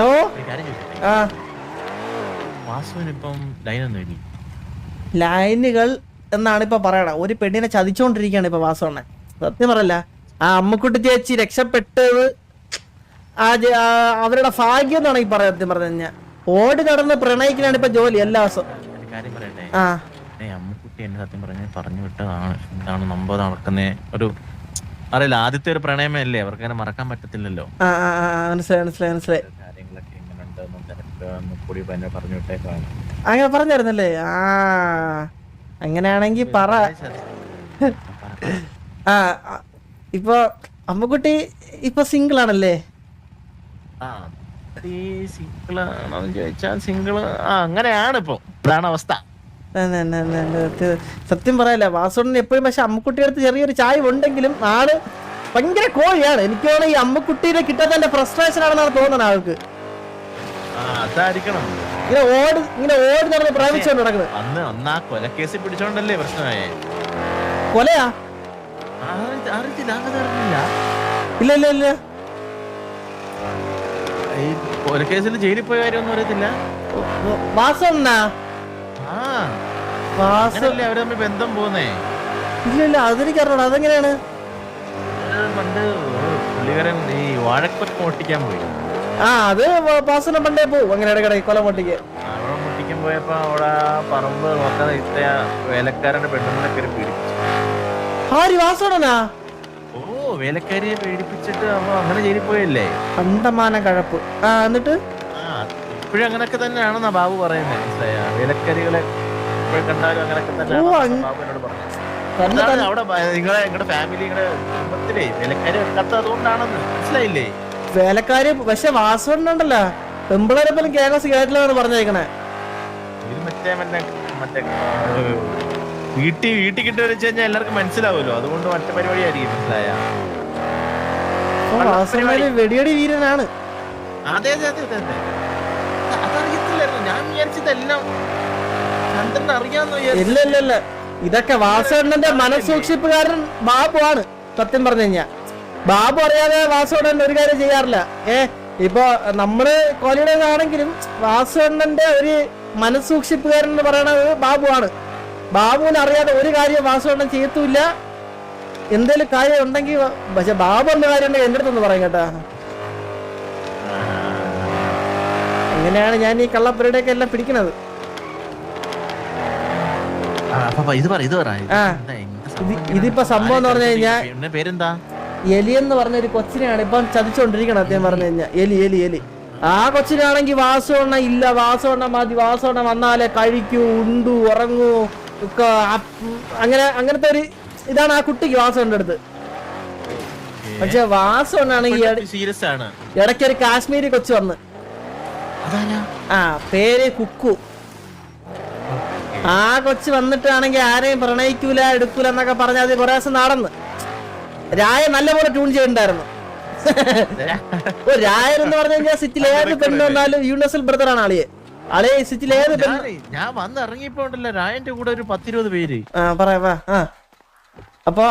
ഓ ആ ലൈനുകൾ എന്നാണ് ഇപ്പൊ പറയണ. ഒരു പെണ്ണിനെ ചതിച്ചോണ്ടിരിക്കുകയാണ് ഇപ്പൊ വാസവണ്ണൻ. സത്യം പറയല്ല, ആ അമ്മക്കുട്ടി ചേച്ചി രക്ഷപ്പെട്ടത് അവരുടെ ഭാഗ്യം എന്നാണ് ഈ സത്യം പറഞ്ഞു കഴിഞ്ഞാൽ. ഓടി നടന്ന് പ്രണയിക്കാനാണ് ഇപ്പൊ ജോലി എല്ലാ ദിവസവും. ആ അമ്മക്കുട്ടി എന്നെ സത്യം പറഞ്ഞു വിട്ടതാണ്. എന്താണ് നമ്പർ നടക്കുന്നേ ഒരു അറിയില്ല. ആദ്യത്തെ ഒരു പ്രണയമല്ലേ, അവർക്ക് അങ്ങനെ മറക്കാൻ പറ്റത്തില്ലല്ലോ. മനസ്സിലായി. കാര്യങ്ങളൊക്കെ എങ്ങനെയുണ്ടെന്നും കൂടി പറഞ്ഞു വിട്ടേക്കാണ്. അങ്ങനെ പറഞ്ഞായിരുന്നല്ലേ? ആ അങ്ങനെയാണെങ്കി പറ. ആ ഇപ്പൊ അമ്മക്കുട്ടി ഇപ്പൊ സിംഗിൾ ആണല്ലേ? സിംഗിളാണോന്ന് ചോദിച്ചാൽ സിംഗിള് അങ്ങനെയാണ് ഇപ്പൊ. ഇതാണ് അവസ്ഥ. സത്യം പറയല്ല, വാസുണ്ണൻ എപ്പോഴും പക്ഷെ അമ്മക്കുട്ടിയുടെ അടുത്ത് ചെറിയൊരു ചായ ഉണ്ടെങ്കിലും ആള് ഭയങ്കര കോഴിയാണ്. എനിക്ക് തോന്നുന്നു ഈ അമ്മക്കുട്ടീനെ കിട്ടാത്തതിന്റെ ഫ്രസ്ട്രേഷൻ ആണെന്നാണ് തോന്നുന്നത് ആൾക്ക്. അതായിരിക്കണം ഇങ്ങനെ ഓടി നടന്ന് പ്രേമിച്ചോണ്ട് നടക്കുന്നത്. അന്ന് ആ കൊലക്കേസ് പിടിച്ചോണ്ടല്ലേ പ്രശ്നമായേ. കൊലയാ? ഇല്ല ഈ കൊലക്കേസിൽ ജയിലിൽ പോയ കാര്യമൊന്നും അറിയത്തില്ല. വാസുണ്ണ അവര് തമ്മിൽ ബന്ധം പോന്നേ? ഇല്ല അതെനിക്കറിയണം. അതെങ്ങനെയാണ്? പണ്ട് പുള്ളിക്കാരൻ ഈ വാഴക്കൊല മോട്ടിക്കാൻ പോയി. അത് വാസുണ്ണൻ പണ്ടേ പോവും അങ്ങനെ ഇടയ്ക്കിടെ കൊല മോട്ടിക്കാൻ പോയപ്പോ അവിടെ പറമ്പ് നോക്കാതെ ഇത്ര വേലക്കാരന്റെ പെണ്ണുങ്ങളൊക്കെ പീഡിപ്പിച്ചു. വാസുണ്ണനാ? ഓ വേലക്കാരിയെ പീഡിപ്പിച്ചിട്ട് അപ്പൊ അങ്ങനെ ജയിലിൽ പോയല്ലേ. കണ്ടമാന കഴപ്പ്. എന്നിട്ട് ഇപ്പോഴും അങ്ങനൊക്കെ തന്നെയാണെന്നാ ബാബു പറയുന്നത്. മനസ്സിലായ വേലക്കാരികളെ കണ്ടാലും അങ്ങനൊക്കെ തന്നെ ബാബു എന്നോട് പറഞ്ഞു. അവിടെ നിങ്ങളുടെ ഫാമിലി കുടുംബത്തിലെ വേലക്കാരി വെക്കാത്തതുകൊണ്ടാണെന്ന് മനസ്സിലായില്ലേ? വേലക്കാരി പക്ഷെ വാസുണ്ണുണ്ടല്ലോ പെമ്പിളരെ പോലും കേരളസ് കേട്ടില്ലെന്നാണ് പറഞ്ഞേക്കണേ. ഇത് മറ്റേ വീട്ടിൽ കിട്ടി വെച്ച് കഴിഞ്ഞാൽ എല്ലാവർക്കും മനസ്സിലാവുമല്ലോ. അതുകൊണ്ട് മറ്റേ പരിപാടി ആയിരിക്കും. മനസ്സിലായ വെടിയടി വീരനാണ്. അതെ അതറിയത്തില്ലായിരുന്നു. ഞാൻ വിചാരിച്ചതെല്ലാം ചന്ദ്രൻ അറിയാന്ന്. ഇല്ല ഇതൊക്കെ വാസുണ്ണന്റെ മനസ്സൂക്ഷിപ്പുകാരൻ ബാബു ആണ്. സത്യം പറഞ്ഞു കഴിഞ്ഞാ ബാബു അറിയാതെ വാസുണ്ണൻ ഒരു കാര്യം ചെയ്യാറില്ല. ഇപ്പൊ നമ്മള് കൊലയുടേതാണെങ്കിലും വാസുണ്ണന്റെ ഒരു മനസ്സൂക്ഷിപ്പുകാരൻ എന്ന് പറയണത് ബാബു ആണ്. ബാബുവിന് അറിയാതെ ഒരു കാര്യം വാസുണ്ണൻ ചെയ്യത്തുമില്ല. എന്തേലും കാര്യം ഉണ്ടെങ്കിൽ പക്ഷെ ബാബു എന്ന കാര്യം ഉണ്ടെങ്കിൽ എന്റെ അടുത്തൊന്ന് പറയും കേട്ടാ. എങ്ങനെയാണ് ഞാൻ ഈ കള്ളപ്പരയുടെയൊക്കെ എല്ലാം പിടിക്കണത്. ഇതിപ്പോ സംഭവം എന്ന് പറഞ്ഞു കഴിഞ്ഞാൽ പേരെന്താ? എലി എന്ന് പറഞ്ഞ ഒരു കൊച്ചിനെയാണ് ഇപ്പം ചതിച്ചോണ്ടിരിക്കണം. അദ്ദേഹം പറഞ്ഞു കഴിഞ്ഞാൽ എലി ആ കൊച്ചിനാണെങ്കിൽ വാസുണ്ണ ഇല്ല, വാസുണ്ണ മതി, വാസുണ്ണ വന്നാലേ കഴിക്കൂ, ഉണ്ടു, ഉറങ്ങൂ ഒക്കെ. അങ്ങനത്തെ ഒരു ഇതാണ് ആ കുട്ടിക്ക് വാസുണ്ണന്റെ അടുത്ത്. പക്ഷെ വാസുണ്ണാണെങ്കിൽ ഇടയ്ക്കൊരു കാശ്മീരി കൊച്ചു വന്ന് പേര് കുക്കു. ആ കൊച്ചു വന്നിട്ടാണെങ്കിൽ ആരെയും പ്രണയിക്കൂല എടുക്കൂല എന്നൊക്കെ പറഞ്ഞ അത് കുറെ ദിവസം നടന്ന് രായ നല്ലപോലെ ട്യൂൺ ചെയ്തിട്ടുണ്ടായിരുന്നു. രായൻ എന്ന് പറഞ്ഞു കഴിഞ്ഞാൽ സിറ്റിൽ ഏത് പെണ്ണ് വന്നാലും യൂണിവേഴ്സൽ ബ്രദർ ആണ് ആളിയെ സിറ്റിൽ ഏത് പെണ്ണ്. ഞാൻ വന്ന് ഇറങ്ങിയപ്പോണ്ടല്ലോ രായന്റെ കൂടെ ഒരു 10-20 പേര്. പറയാ അപ്പൊ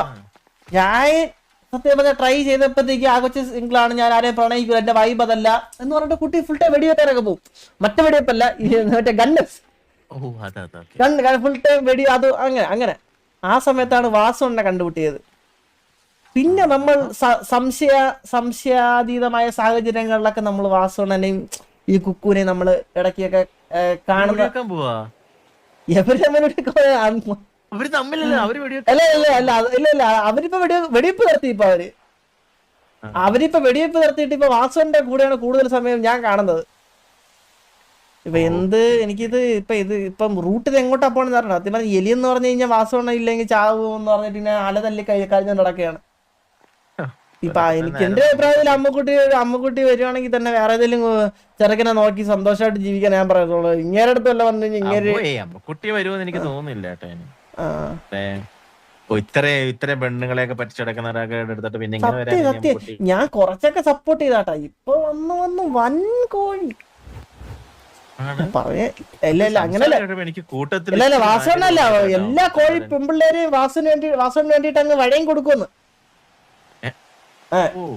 രായൻ സത്യം പറഞ്ഞാൽ ട്രൈ ചെയ്തപ്പോഴത്തേക്ക് ആ കൊച്ചു സിംഗിളാണ്, ഞാൻ ആരെയും പ്രണയിക്കൂല, എന്റെ വൈബ് അതല്ല എന്ന് പറഞ്ഞിട്ട് കുട്ടി ഫുൾ ടൈം വെടിവെട്ടാനൊക്കെ പോകും. മറ്റേ വെടിവെപ്പല്ല, മറ്റേ ഗണ്ണ് ഫുൾ ടൈം വെടി. അത് അങ്ങനെ ആ സമയത്താണ് വാസുണ്ണനെ കണ്ടുപിട്ടിയത്. പിന്നെ നമ്മൾ സംശയാതീതമായ സാഹചര്യങ്ങളിലൊക്കെ നമ്മൾ വാസുണ്ണനെയും ഈ കുക്കുവിനെയും നമ്മൾ ഇടയ്ക്കൊക്കെ കാണുന്ന അവരിപ്പോ വെടിവെപ്പ് നിർത്തി. അവരിപ്പോ വെടിവെപ്പ് നിർത്തിയിട്ട് ഇപ്പൊ വാസുണ്ണന്റെ കൂടെയാണ് കൂടുതൽ സമയം ഞാൻ കാണുന്നത്. ഇപ്പൊ എനിക്കിത് ഇപ്പം റൂട്ട് ഇത് എങ്ങോട്ടാ പോണെന്ന് പറഞ്ഞത്. സത്യം പറഞ്ഞ എലി എന്ന് പറഞ്ഞു കഴിഞ്ഞാൽ വാസുണ്ണ ഇല്ലെങ്കിൽ ചാവും എന്ന് പറഞ്ഞിട്ട് ഇങ്ങനെ അലതല്ലി കഴിഞ്ഞ നടക്കുകയാണ്. ഇപ്പൊ എനിക്ക് എന്റെ അഭിപ്രായത്തിൽ അമ്മക്കുട്ടി വരുവാണെങ്കിൽ തന്നെ വേറെ ഏതെങ്കിലും ചെറുക്കനെ നോക്കി സന്തോഷമായിട്ട് ജീവിക്കാൻ ഞാൻ പറയത്തുള്ളൂ. ഇങ്ങനെ അടുത്തല്ല വന്നു അമ്മക്കുട്ടി വരുമെന്ന് എനിക്ക് തോന്നുന്നില്ല. ഇത്ര പെണ്ണുങ്ങളെയൊക്കെ പറ്റിച്ചടക്കുന്നവരൊക്കെ പിന്നെ ഞാൻ കുറച്ചൊക്കെ സപ്പോർട്ട് ചെയ്താട്ടാ. ഇപ്പൊ വന്ന് വൻ കോഴി അങ്ങനല്ല വാസുണ്ണല്ല എല്ലാ കോഴി പെമ്പിള്ളേര് വാസുവിന് വേണ്ടിട്ട് അങ്ങ് വഴയും കൊടുക്കുമെന്ന്.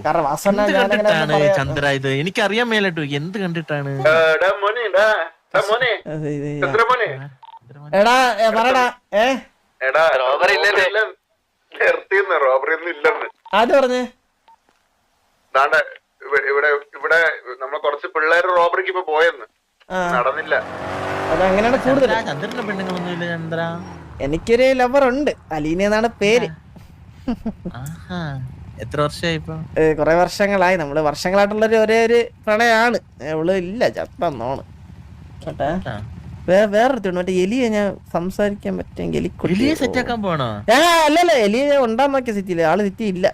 കാരണം വാസണ്ണ എന്ത് ഞാനങ്ങനെ കണ്ടിട്ടാണ് പറയാം. ചന്ദ്ര ഇത് എനിക്കറിയാൻ മേലട്ടു എന്ത് കണ്ടിട്ടാണ് എടാ പറടാ റോബറി ഒന്നും ഇല്ലെന്ന് ആര് പറഞ്ഞേ? ഇവിടെ നമ്മളെ കുറച്ച് പിള്ളേര് റോബറിക്ക് ഇപ്പൊ പോയെന്ന് നടന്നില്ല. അതങ്ങനെയാണ് കൂടുതൽ. ചന്ദ്രന്റെ പെണ്ണുങ്ങളൊന്നുമില്ല ചന്ദ്ര. എനിക്കൊരു ലവർ ഉണ്ട്, അലീന എന്നാണ് പേര്. എത്ര വർഷമായി ഇപ്പൊ? കൊറേ വർഷങ്ങളായി. നമ്മള് വർഷങ്ങളായിട്ടുള്ളൊരു ഒരേ ഒരു പ്രണയാണ്. അവള് ഇല്ല ചത്തോണ്. വേറൊരുത്തുണ്ട് മറ്റേ എലിയെ ഞാൻ സംസാരിക്കാൻ പറ്റുമെങ്കിൽ എലിയെ സെറ്റ് ആക്കാൻ പോണോ? അല്ലല്ല, എലിയെ ഞാൻ ഉണ്ടാൻ നോക്കിയ സിറ്റിയില്ല, ആള് സിറ്റി ഇല്ല.